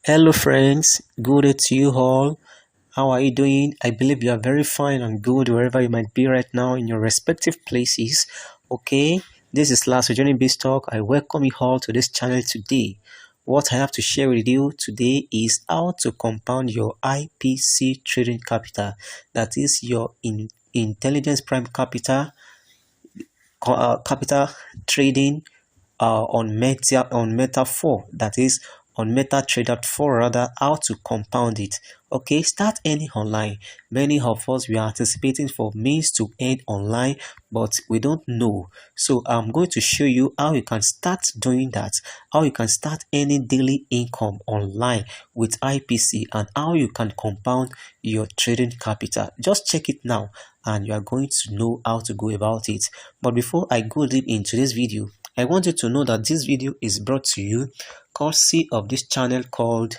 Hello friends, good day to you all. How are you doing? I believe you are very fine and good wherever you might be right now in your respective places. Okay, this is LASOJENIC BIZZTALK. I welcome you all to this channel today. What I have to share with you today is how to compound your IPC trading capital. That is your intelligence prime capital trading on Meta 4, that is on MetaTrader 4, rather, how to compound it. Okay, start earning online. Many of us, we are anticipating for means to earn online, but we don't know. So I'm going to show you how you can start doing that, how you can start earning daily income online with IPC, and how you can compound your trading capital. Just check it now and you are going to know how to go about it. But before I go deep into this video, I want you to know that this video is brought to you courtesy of this channel called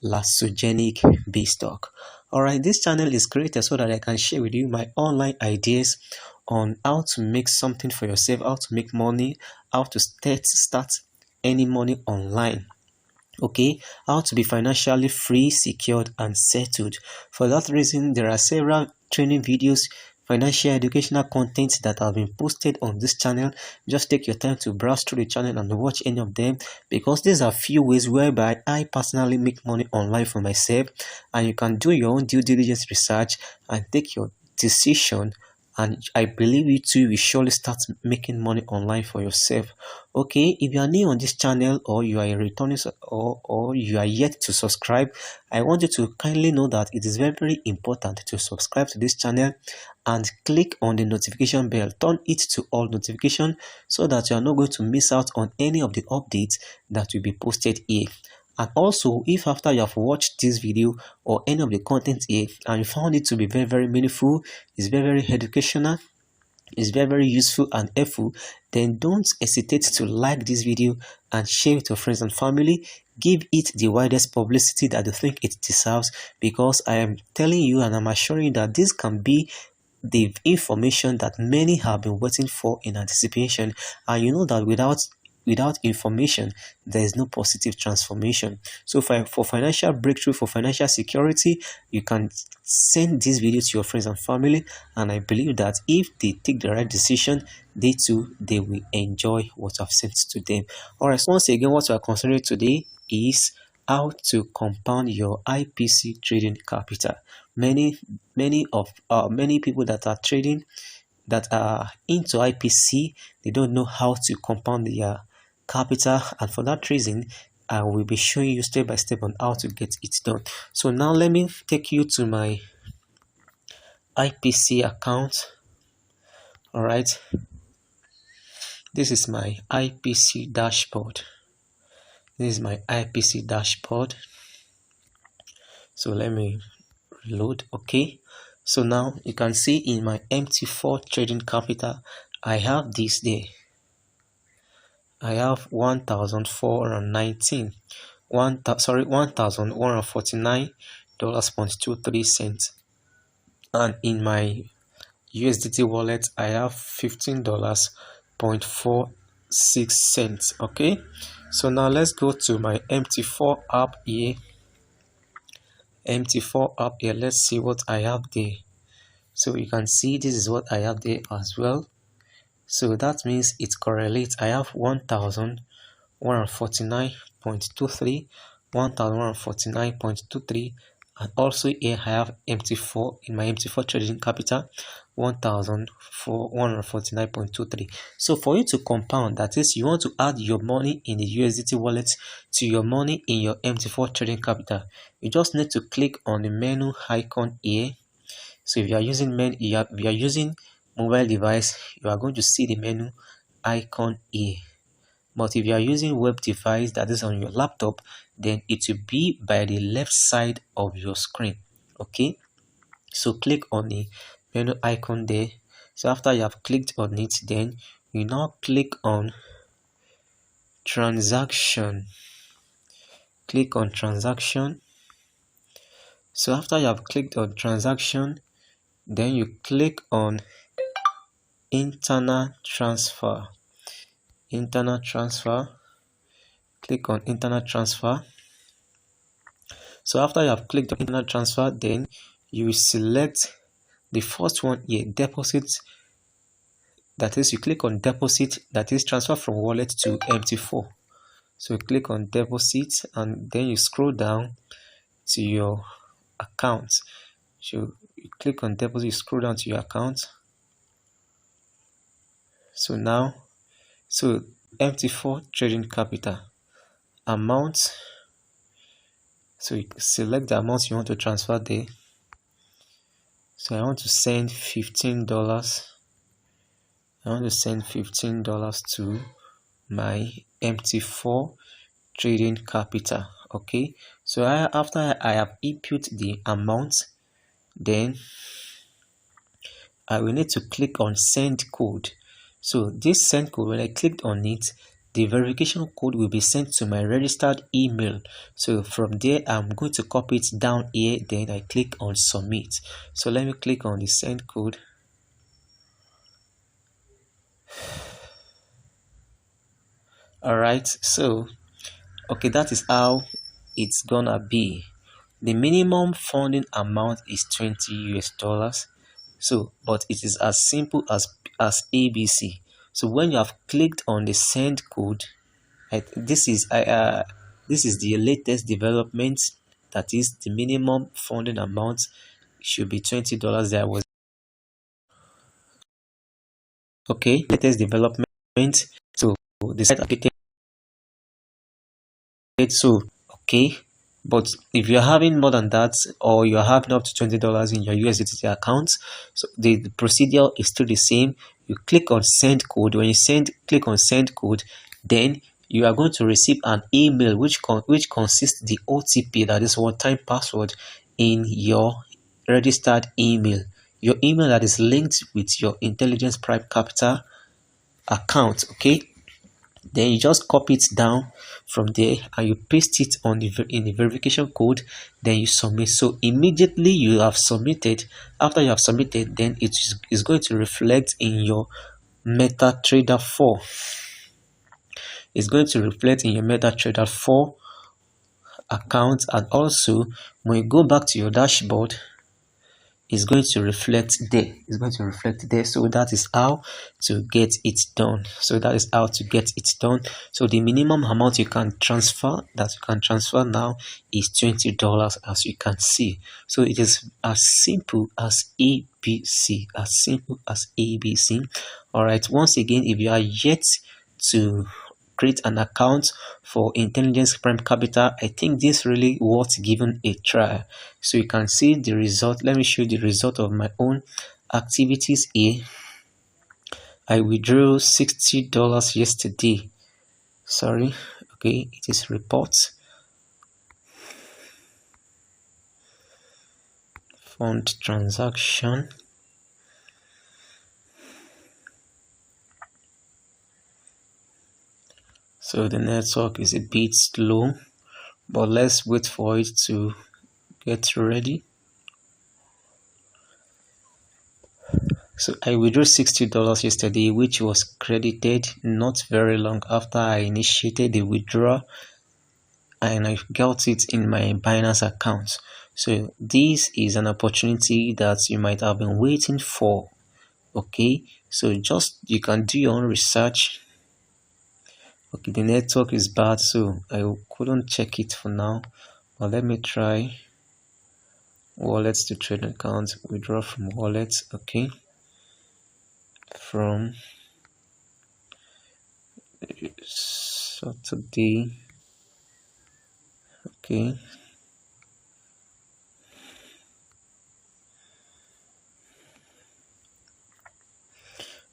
LASOJENIC BIZZTALK. Alright, this channel is created so that I can share with you my online ideas on how to make something for yourself, how to make money, how to start earning money online. Okay, how to be financially free, secured, and settled. For that reason, there are several training videos, financial educational content that have been posted on this channel. Just take your time to browse through the channel and watch any of them, because these are few ways whereby I personally make money online for myself, and you can do your own due diligence research and take your decision, and I believe you too will surely start making money online for yourself. Okay, if you are new on this channel, or you are a returning, or you are yet to subscribe, I want you to kindly know that it is very, very important to subscribe to this channel and click on the notification bell. Turn it to all notification so that you are not going to miss out on any of the updates that will be posted here. And also, if after you have watched this video or any of the content here and you found it to be very, very meaningful, it's very, very educational, it's very, very useful and helpful, then don't hesitate to like this video and share it to friends and family. Give it the widest publicity that you think it deserves, because I am telling you and I'm assuring you that this can be the information that many have been waiting for in anticipation. And you know that without information, there is no positive transformation. So for financial breakthrough, for financial security, you can send this video to your friends and family, and I believe that if they take the right decision, they too, they will enjoy what I've sent to them. All right, so once again, what we are considering today is how to compound your IPC trading capital. Many people that are trading, that are into IPC, they don't know how to compound their capital, and for that reason I will be showing you step by step on how to get it done. So now let me take you to my IPC account. All right, this is my IPC dashboard. So let me reload. Okay, so now you can see in my MT4 trading capital, I have this there. I have $1,149.23, and in my USDT wallet I have $15.46. Okay, so now let's go to my MT4 app here. Let's see what I have there. So you can see this is what I have there as well. So that means it correlates. I have 1,149.23, and also here I have MT4 in my MT4 trading capital, 1,149.23. So for you to compound, that is, you want to add your money in the USDT wallet to your money in your MT4 trading capital, you just need to click on the menu icon here. So if you are using mobile device, you are going to see the menu icon here. But if you are using web device, that is on your laptop, then it will be by the left side of your screen. Okay, so click on the menu icon there. So after you have clicked on it, then you now click on transaction. Click on transaction. So after you have clicked on transaction, then you click on internal transfer. Click on internal transfer. So after you have clicked on internet transfer, then you select the first one here, deposit. That is, you click on deposit, that is transfer from wallet to MT4. So you click on deposit and then you scroll down to your account. So you click on deposit, you scroll down to your account. So now, so MT4 trading capital amount. So you select the amount you want to transfer there. So I want to send $15. I want to send $15 to my MT4 trading capital. Okay, so after I have input the amount, then I will need to click on send code. So this send code, when I clicked on it, the verification code will be sent to my registered email. So from there, I'm going to copy it down here, then I click on submit. So let me click on the send code. Alright, so okay, that is how it's gonna be. The minimum funding amount is $20. So, but it is as simple as ABC. So when you have clicked on the send code, this is the latest development. That is, the minimum funding amount should be $20. There was okay, latest development. So the site application. So okay, but if you're having more than that, or you're having up to $20 in your USDT account, so the procedure is still the same. You click on send code. When you click on send code, then you are going to receive an email which consists the OTP, that is one-time password, in your registered email. Your email that is linked with your Intelligence Prime Capital account. Okay, then you just copy it down from there and you paste it on in the verification code, then you submit. So immediately you have submitted, after you have submitted, then it is going to reflect in your MetaTrader 4. It's going to reflect in your MetaTrader 4 account, and also when you go back to your dashboard, is going to reflect there. It's going to reflect there. So that is how to get it done. So the minimum amount you can transfer, now, is $20, as you can see. So it is as simple as ABC. As simple as ABC. All right. Once again, if you are yet to create an account for Intelligence Prime Capital, I think this really worth giving a try. So you can see the result. Let me show you the result of my own activities here. I withdrew $60 yesterday. Sorry. Okay, it is reports. Fund transaction. So the network is a bit slow, but let's wait for it to get ready. So I withdrew $60 yesterday, which was credited not very long after I initiated the withdrawal, and I got it in my Binance account. So this is an opportunity that you might have been waiting for. Okay, so you can do your own research. Okay, the network is bad, so I couldn't check it for now, but let me try wallets to trade account, withdraw from wallets. Okay, from Saturday. Okay,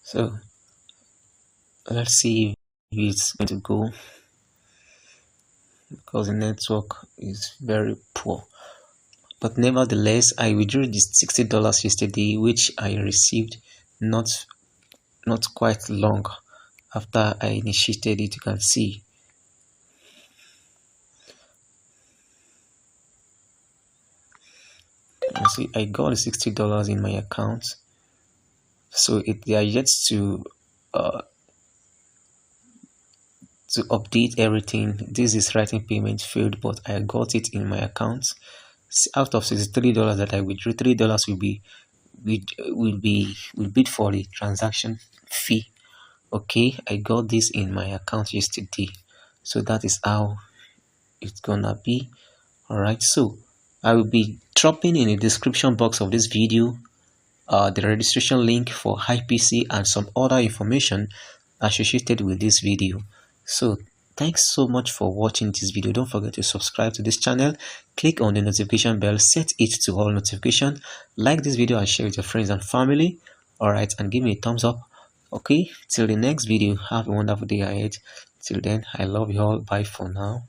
so let's see if it's going to go, because the network is very poor. But nevertheless, I withdrew this $60 yesterday, which I received not quite long after I initiated it. You can see. You see, I got $60 in my account. So they are yet to to update everything. This is writing payment failed, but I got it in my account. Out of $63 that I withdrew, $3 will bid for the transaction fee. Okay, I got this in my account yesterday, so that is how it's gonna be. All right, so I will be dropping in the description box of this video the registration link for IPC and some other information associated with this video. So thanks so much for watching this video. Don't forget to subscribe to this channel, click on the notification bell, set it to all notification, like this video and share with your friends and family. All right, and give me a thumbs up. Okay, till the next video, have a wonderful day ahead. Till then, I love you all. Bye for now.